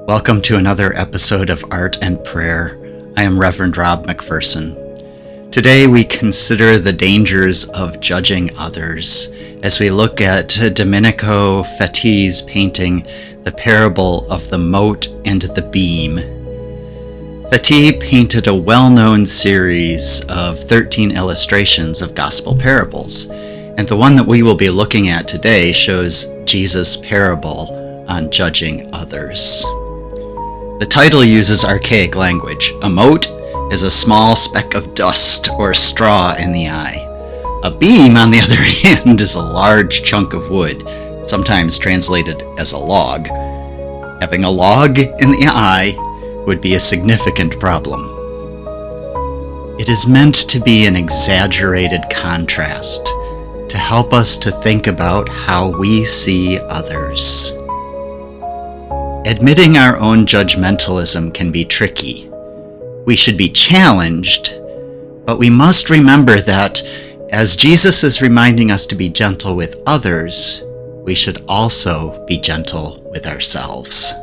Welcome to another episode of Art and Prayer. I am Reverend Rob McPherson. Today we consider the dangers of judging others as we look at Domenico Fetti's painting, The Parable of the Mote and the Beam. Fetti painted a well-known series of 13 illustrations of gospel parables, and the one that we will be looking at today shows Jesus' parable on judging others. The title uses archaic language. A mote is a small speck of dust or straw in the eye. A beam, on the other hand, is a large chunk of wood, sometimes translated as a log. Having a log in the eye would be a significant problem. It is meant to be an exaggerated contrast, to help us to think about how we see others. Admitting our own judgmentalism can be tricky. We should be challenged, but we must remember that as Jesus is reminding us to be gentle with others, we should also be gentle with ourselves.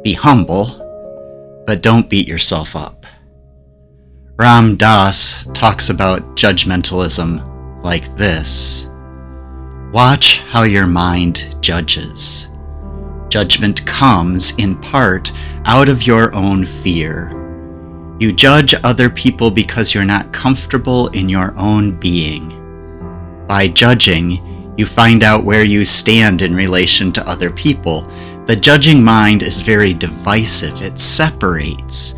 Be humble, but don't beat yourself up. Ram Dass talks about judgmentalism like this. Watch how your mind judges. Judgment comes, in part, out of your own fear. You judge other people because you're not comfortable in your own being. By judging, you find out where you stand in relation to other people. The judging mind is very divisive. It separates.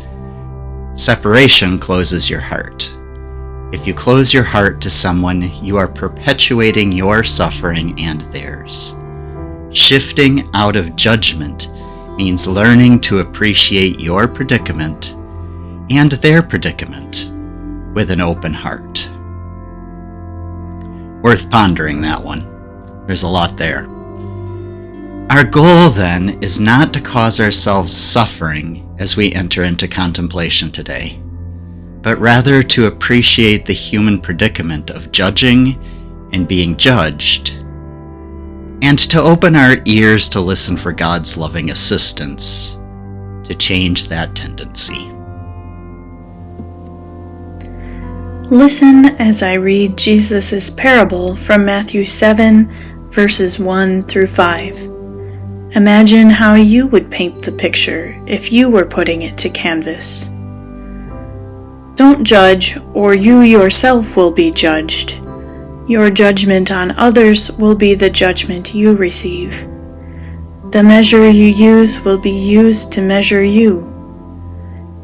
Separation closes your heart. If you close your heart to someone, you are perpetuating your suffering and theirs. Shifting out of judgment means learning to appreciate your predicament and their predicament with an open heart. Worth pondering, that one. There's a lot there. Our goal, then, is not to cause ourselves suffering as we enter into contemplation today, but rather to appreciate the human predicament of judging and being judged, and to open our ears to listen for God's loving assistance to change that tendency. Listen as I read Jesus' parable from Matthew 7, verses 1 through 5. Imagine how you would paint the picture if you were putting it to canvas. Don't judge, or you yourself will be judged. Your judgment on others will be the judgment you receive. The measure you use will be used to measure you.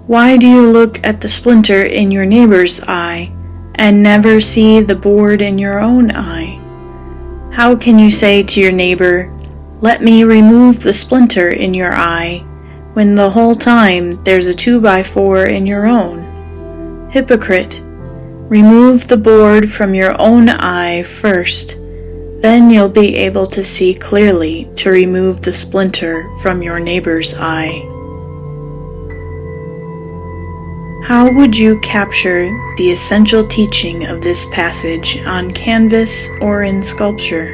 Why do you look at the splinter in your neighbor's eye and never see the board in your own eye? How can you say to your neighbor, "Let me remove the splinter in your eye," when the whole time there's a 2x4 in your own? Hypocrite! Remove the board from your own eye first, then you'll be able to see clearly to remove the splinter from your neighbor's eye. How would you capture the essential teaching of this passage on canvas or in sculpture?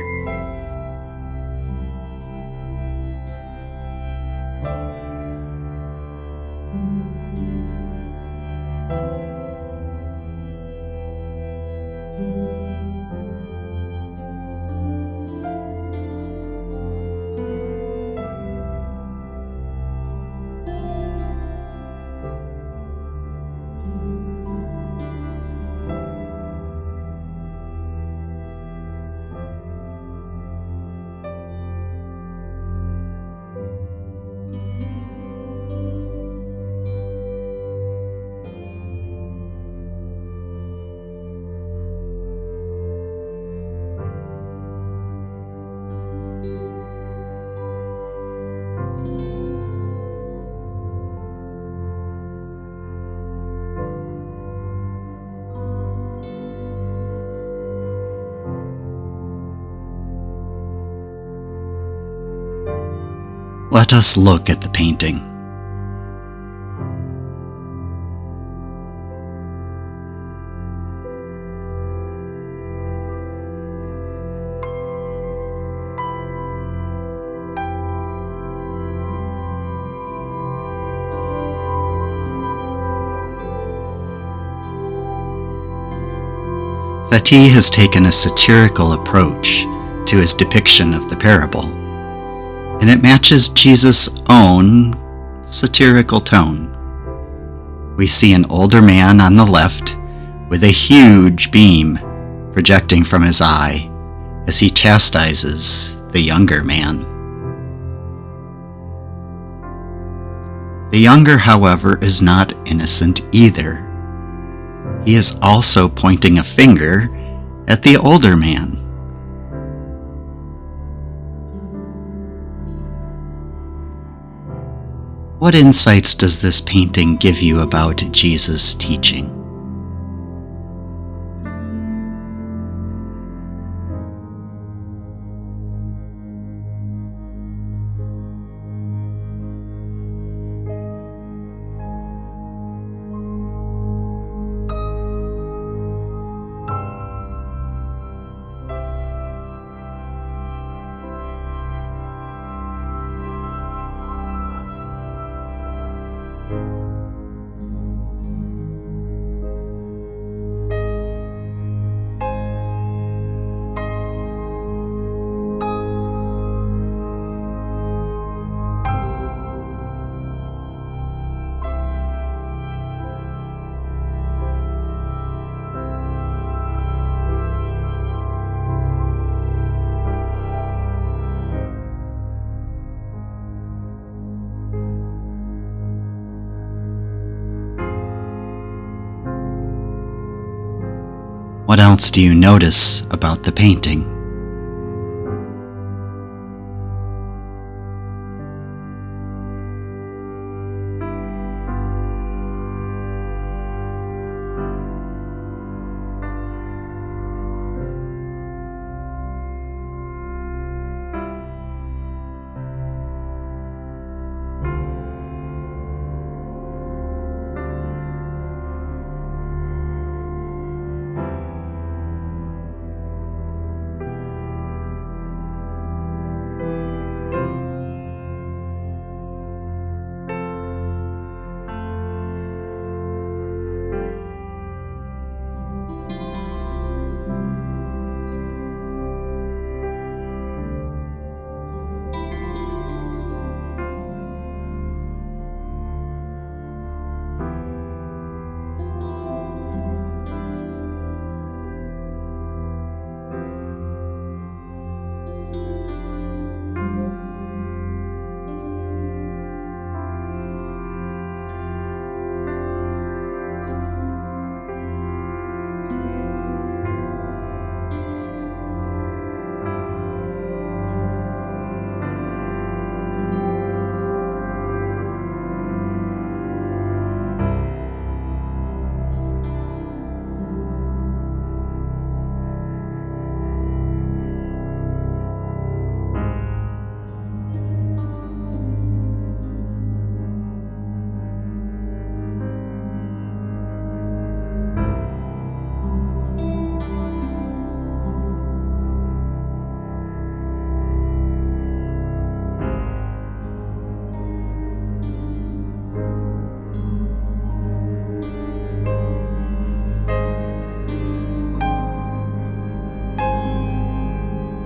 Let us look at the painting. Fetti has taken a satirical approach to his depiction of the parable, and it matches Jesus' own satirical tone. We see an older man on the left with a huge beam projecting from his eye as he chastises the younger man. The younger, however, is not innocent either. He is also pointing a finger at the older man. What insights does this painting give you about Jesus' teaching? What else do you notice about the painting?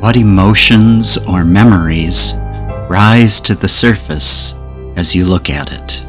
What emotions or memories rise to the surface as you look at it?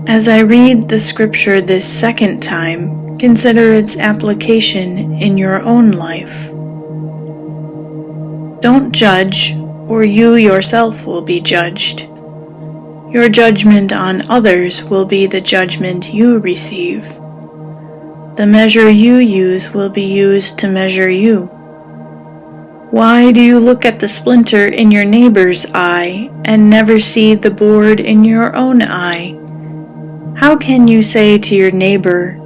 As I read the scripture this second time, consider its application in your own life. Don't judge or you yourself will be judged. Your judgment on others will be the judgment you receive. The measure you use will be used to measure you. Why do you look at the splinter in your neighbor's eye and never see the board in your own eye? How can you say to your neighbor,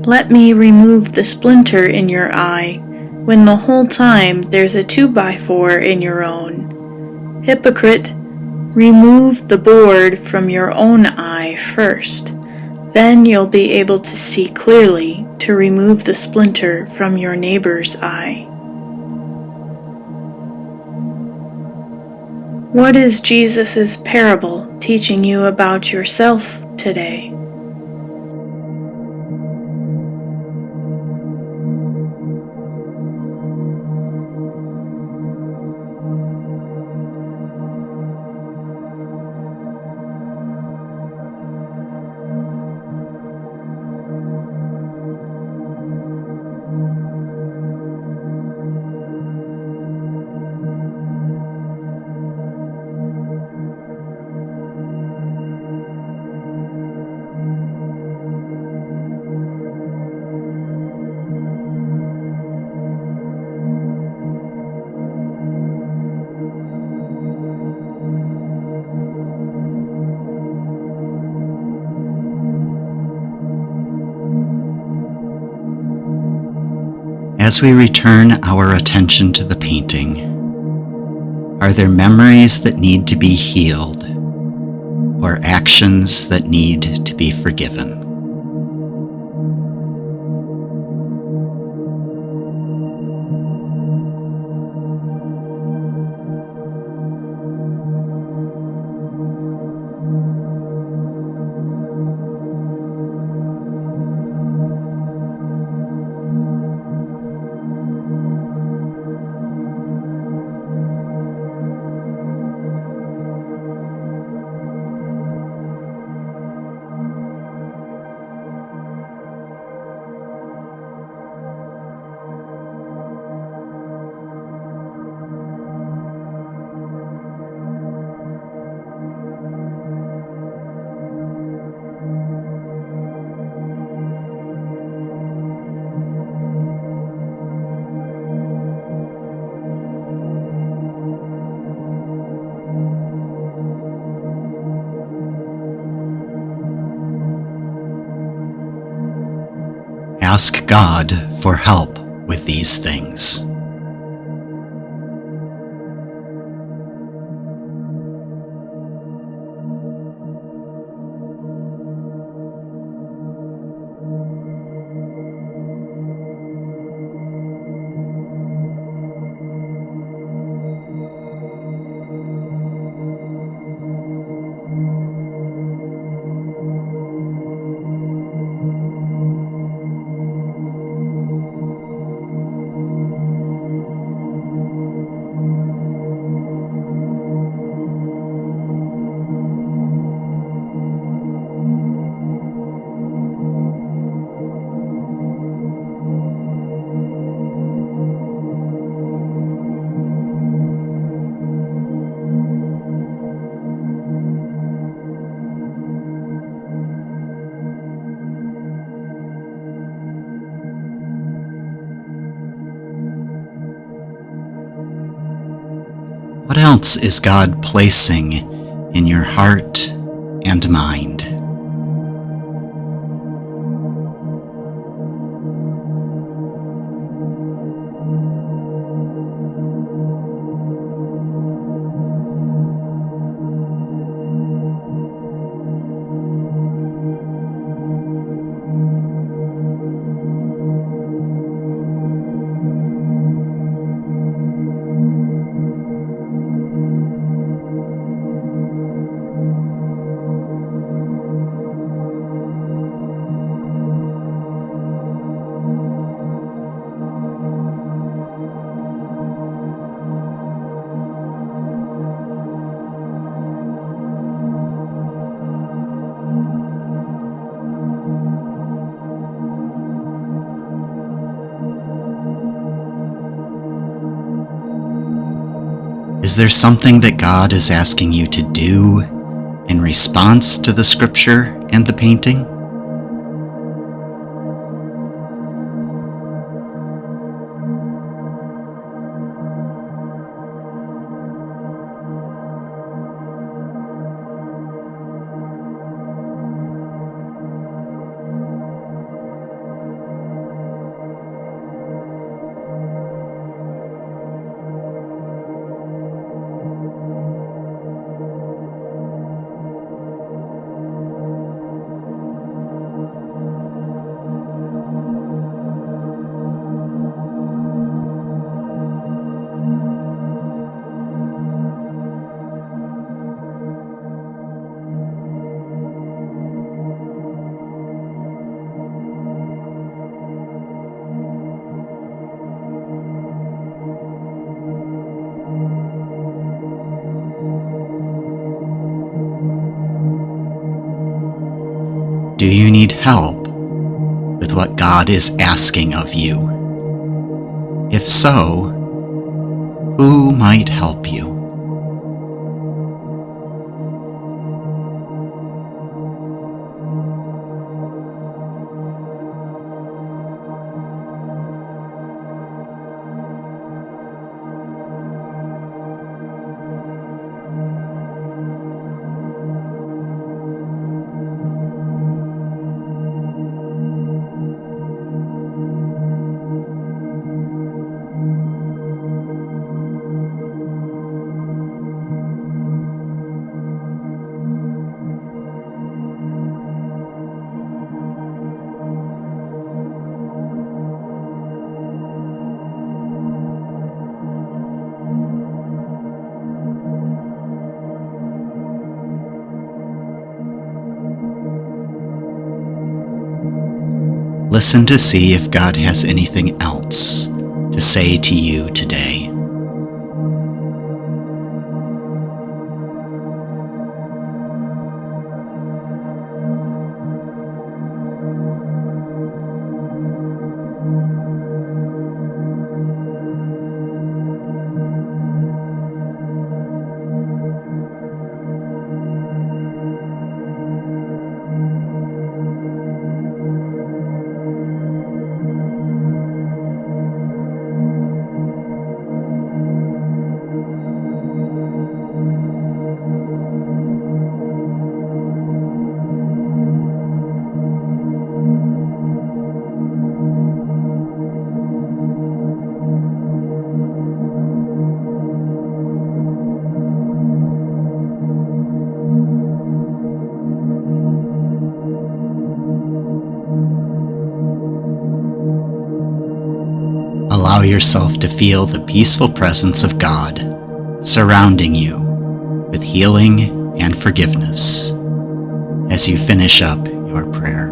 "Let me remove the splinter in your eye," when the whole time there's a 2x4 in your own? Hypocrite, remove the board from your own eye first. Then you'll be able to see clearly to remove the splinter from your neighbor's eye. What is Jesus' parable teaching you about yourself today? As we return our attention to the painting, are there memories that need to be healed or actions that need to be forgiven? Ask God for help with these things. What else is God placing in your heart and mind? Is there something that God is asking you to do in response to the scripture and the painting? Do you need help with what God is asking of you? If so, who might help you? Listen to see if God has anything else to say to you today. Allow yourself to feel the peaceful presence of God surrounding you with healing and forgiveness as you finish up your prayer.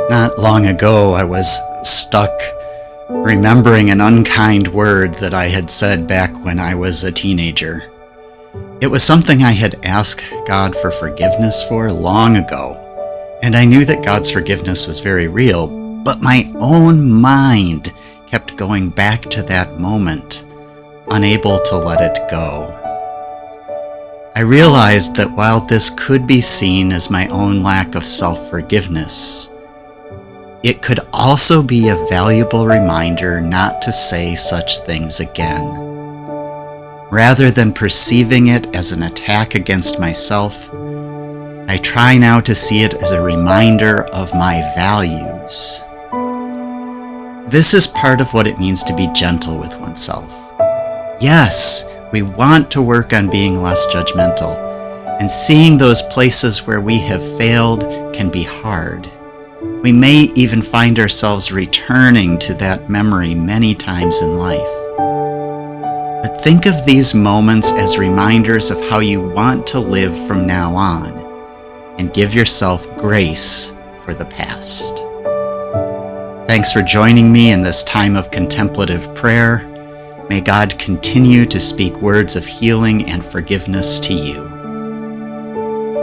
Not long ago, I was stuck remembering an unkind word that I had said back when I was a teenager. It was something I had asked God for forgiveness for long ago, and I knew that God's forgiveness was very real, but my own mind kept going back to that moment, unable to let it go. I realized that while this could be seen as my own lack of self-forgiveness, it could also be a valuable reminder not to say such things again. Rather than perceiving it as an attack against myself, I try now to see it as a reminder of my values. This is part of what it means to be gentle with oneself. Yes, we want to work on being less judgmental, and seeing those places where we have failed can be hard. We may even find ourselves returning to that memory many times in life. But think of these moments as reminders of how you want to live from now on, and give yourself grace for the past. Thanks for joining me in this time of contemplative prayer. May God continue to speak words of healing and forgiveness to you.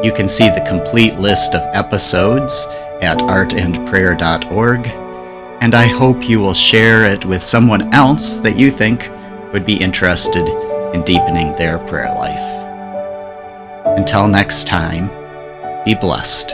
You can see the complete list of episodes at artandprayer.org, and I hope you will share it with someone else that you think would be interested in deepening their prayer life. Until next time, be blessed.